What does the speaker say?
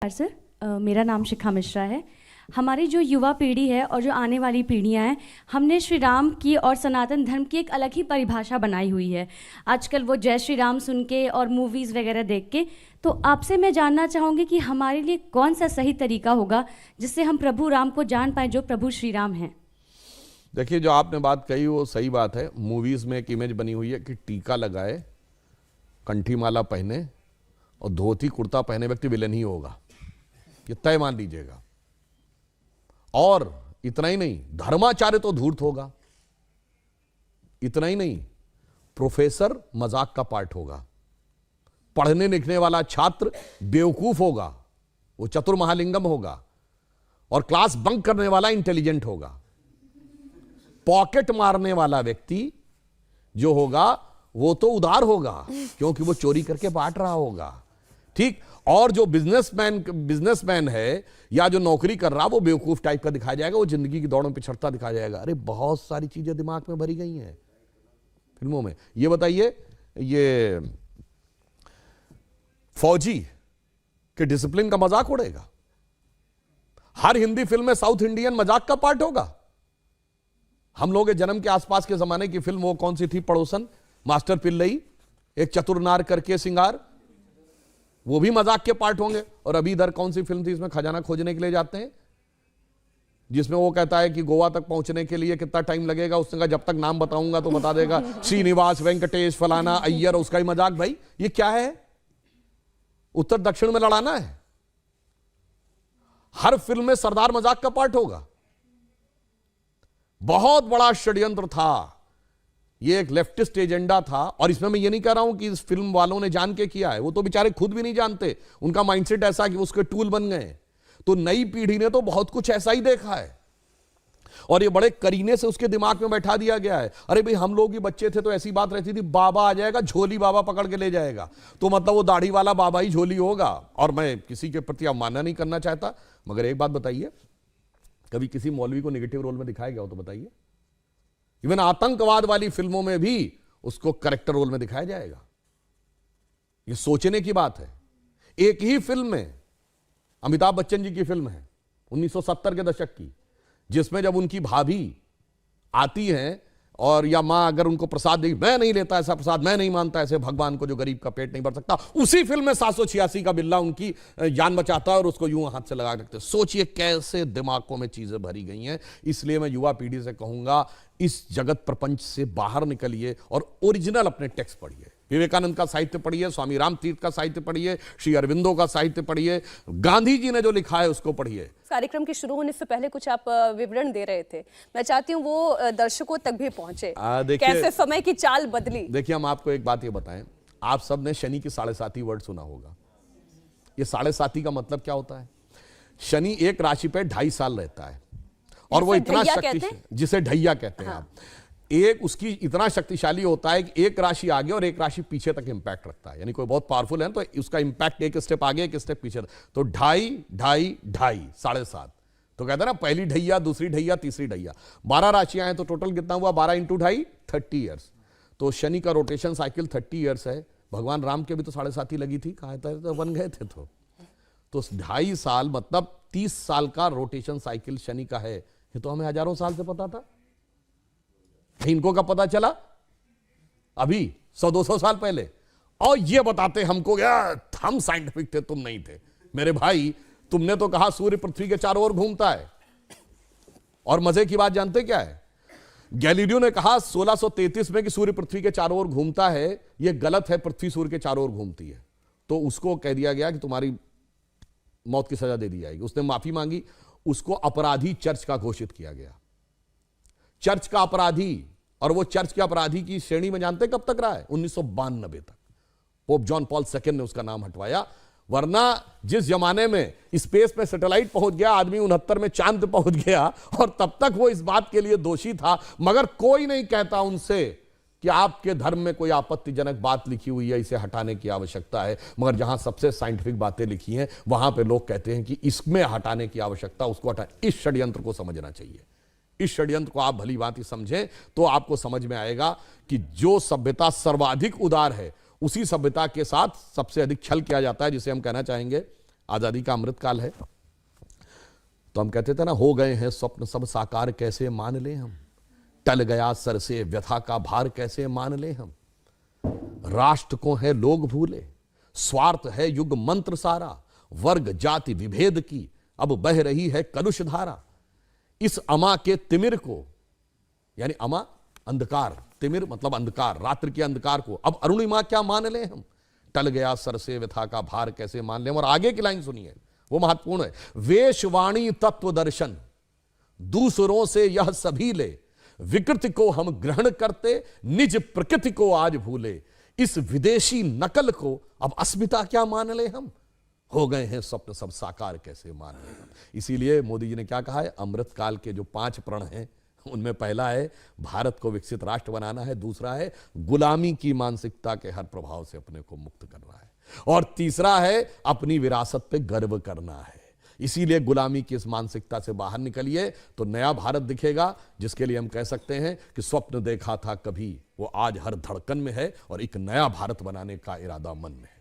नमस्कार सर, मेरा नाम शिखा मिश्रा है। हमारी जो युवा पीढ़ी है और जो आने वाली पीढ़ियां हैं, हमने श्री राम की और सनातन धर्म की एक अलग ही परिभाषा बनाई हुई है। आजकल वो जय श्री राम सुन के और मूवीज़ वगैरह देख के, तो आपसे मैं जानना चाहूँगी कि हमारे लिए कौन सा सही तरीका होगा जिससे हम प्रभु राम को जान पाएँ जो प्रभु श्री राम हैं। देखिए, जो आपने बात कही वो सही बात है। मूवीज़ में एक इमेज बनी हुई है कि टीका लगाए, कंठी माला पहने और धोती कुर्ता पहने व्यक्ति विलेन ही होगा, ये तय मान लीजिएगा। और इतना ही नहीं, धर्माचार्य तो धूर्त होगा। इतना ही नहीं, प्रोफेसर मजाक का पार्ट होगा। पढ़ने लिखने वाला छात्र बेवकूफ होगा, वो चतुर महालिंगम होगा। और क्लास बंक करने वाला इंटेलिजेंट होगा। पॉकेट मारने वाला व्यक्ति जो होगा वो तो उदार होगा, क्योंकि वो चोरी करके बांट रहा होगा। ठीक। और जो बिजनेसमैन है या जो नौकरी कर रहा, वो बेवकूफ टाइप का दिखाया जाएगा, वो जिंदगी की दौड़ में पिछड़ता दिखाया जाएगा। अरे बहुत सारी चीजें दिमाग में भरी गई हैं फिल्मों में। ये बताइए, ये फौजी के डिसिप्लिन का मजाक उड़ेगा। हर हिंदी फिल्म में साउथ इंडियन मजाक का पार्ट होगा। हम लोग के जन्म के आसपास के जमाने की फिल्म वो कौन सी थी, पड़ोसन, मास्टर पिल्लई, एक चतुरनार करके सिंगार, वो भी मजाक के पार्ट होंगे। और अभी इधर कौन सी फिल्म थी, इसमें खजाना खोजने के लिए जाते हैं, जिसमें वो कहता है कि गोवा तक पहुंचने के लिए कितना टाइम लगेगा। उसने कहा जब तक नाम बताऊंगा तो बता देगा, श्रीनिवास, वेंकटेश, फलाना, अय्यर। उसका ही मजाक। भाई ये क्या है, उत्तर दक्षिण में लड़ाना है। हर फिल्म में सरदार मजाक का पार्ट होगा। बहुत बड़ा षड्यंत्र था ये, एक लेफ्टिस्ट एजेंडा था। और इसमें मैं ये नहीं कह रहा हूं कि इस फिल्म वालों ने जान के किया है, वो तो बेचारे खुद भी नहीं जानते। उनका माइंडसेट ऐसा कि उसके टूल बन गए। तो नई पीढ़ी ने तो बहुत कुछ ऐसा ही देखा है और ये बड़े करीने से उसके दिमाग में बैठा दिया गया है। अरे भाई, हम लोग ही बच्चे थे तो ऐसी बात रहती थी, बाबा आ जाएगा, झोली बाबा पकड़ के ले जाएगा, तो मतलब वो दाढ़ी वाला बाबा ही झोली होगा। और मैं किसी के प्रति अवमानना नहीं करना चाहता, मगर एक बात बताइए, कभी किसी मौलवी को नेगेटिव रोल में दिखाया गया हो तो बताइए। इवन आतंकवाद वाली फिल्मों में भी उसको कैरेक्टर रोल में दिखाया जाएगा। ये सोचने की बात है। एक ही फिल्म में, अमिताभ बच्चन जी की फिल्म है 1970 के दशक की, जिसमें जब उनकी भाभी आती हैं और या मां अगर उनको प्रसाद देगी, मैं नहीं लेता ऐसा प्रसाद, मैं नहीं मानता ऐसे भगवान को जो गरीब का पेट नहीं भर सकता, उसी फिल्म में 786 का बिल्ला उनकी जान बचाता है और उसको यूं हाथ से लगा रखते। सोचिए कैसे दिमागों में चीजें भरी गई हैं। इसलिए मैं युवा पीढ़ी से कहूंगा, इस जगत प्रपंच से बाहर निकलिए और ओरिजिनल अपने टेक्स्ट पढ़िए। विवेकानंद का साहित्य पढ़िए, स्वामी राम तीर्थ का साहित्य पढ़िए, श्री अरविंदो का साहित्य पढ़िए, गांधी जी ने जो लिखा है उसको पढ़िए। कार्यक्रम के शुरू होने से पहले कुछ आप विवरण दे रहे थे, मैं चाहती हूँ वो दर्शकों तक भी पहुंचे। कैसे समय की चाल बदली। देखिए, हम आपको एक बात ये बताएं, आप सब ने शनि की 7.5 वर्ड सुना होगा। ये 7.5 का मतलब क्या होता है? शनि एक राशि पे 2.5 साल रहता है और वो इतना शक्तिशाली, जिसे ढैया कहते हैं आप, एक उसकी इतना शक्तिशाली होता है कि एक राशि आगे और एक राशि पीछे तक इंपैक्ट रखता है। यानी कोई बहुत पावरफुल है तो उसका इंपैक्ट एक स्टेप आगे एक स्टेप पीछे, तो 2.5, 2.5, 2.5, 7.5। तो कहते हैं ना, पहली ढैया, दूसरी ढैया, तीसरी ढैया। 12 राशियां हैं तो टोटल कितना हुआ? 12 × 2.5, 30 ईयर्स। तो शनि का रोटेशन साइकिल 30 ईयर्स है। भगवान राम के भी तो 7.5 लगी थी, कहा था तो बन गए थे। तो 2.5 साल मतलब 30 साल का रोटेशन साइकिल शनि का है। ये तो हमें हजारों साल से पता था, इनको कब पता चला? अभी 100-200 साल पहले। और ये बताते हमको, यार हम साइंटिफिक थे, तुम नहीं थे। मेरे भाई, तुमने तो कहा सूर्य पृथ्वी के चारों ओर घूमता है। और मजे की बात जानते क्या है? गैलीलियो ने कहा 1633 में कि सूर्य पृथ्वी के चारों ओर घूमता है। यह गलत है, पृथ्वी सूर्य के चारों ओर घूमती है। तो उसको कह दिया गया कि तुम्हारी मौत की सजा दे दी जाएगी। उसने माफी मांगी, उसको अपराधी चर्च का घोषित किया गया, चर्च का अपराधी। और वो चर्च के अपराधी की श्रेणी में जानते कब तक रहा है? 1992 तक। पोप जॉन पॉल II ने उसका नाम हटवाया। वरना जिस जमाने में स्पेस में सैटेलाइट पहुंच गया, आदमी 69 में चांद पहुंच गया, और तब तक वो इस बात के लिए दोषी था। मगर कोई नहीं कहता उनसे कि आपके धर्म में कोई आपत्तिजनक बात लिखी हुई है, इसे हटाने की आवश्यकता है। मगर जहां सबसे साइंटिफिक बातें लिखी हैं, वहां पे लोग कहते हैं कि इसमें हटाने की आवश्यकता, उसको हटा। इस षड्यंत्र को समझना चाहिए। इस षड्यंत्र को आप भली भांति समझें तो आपको समझ में आएगा कि जो सभ्यता सर्वाधिक उदार है, उसी सभ्यता के साथ सबसे अधिक छल किया जाता है, जिसे हम कहना चाहेंगे आजादी का अमृतकाल है, तो हम कहते थे ना, हो गए हैं स्वप्न सब साकार कैसे मान ले हम, टल गया सर से व्यथा का भार कैसे मान ले हम, राष्ट्र को है लोग भूले, स्वार्थ है युग मंत्र सारा, वर्ग जाति विभेद की अब बह रही है कलुष धारा, इस अमा के तिमिर को, यानी अमा अंधकार, तिमिर मतलब अंधकार, रात्रि के अंधकार को अब अरुणिमा क्या मान ले हम, टल गया सर से व्यथा का भार कैसे मान ले हम। और आगे की लाइन सुनिए, वो महत्वपूर्ण है, वेशवाणी तत्व दर्शन दूसरों से यह सभी ले, विकृति को हम ग्रहण करते निज प्रकृति को आज भूले, इस विदेशी नकल को अब अस्मिता क्या मान ले हम, हो गए हैं स्वप्न सब साकार कैसे मान ले हम। इसीलिए मोदी जी ने क्या कहा है, अमृतकाल के जो 5 प्रण हैं उनमें पहला है भारत को विकसित राष्ट्र बनाना है, दूसरा है गुलामी की मानसिकता के हर प्रभाव से अपने को मुक्त करना है, और तीसरा है अपनी विरासत पे गर्व करना है। इसीलिए गुलामी की इस मानसिकता से बाहर निकलिए तो नया भारत दिखेगा, जिसके लिए हम कह सकते हैं कि स्वप्न देखा था कभी वो आज हर धड़कन में है और एक नया भारत बनाने का इरादा मन में है।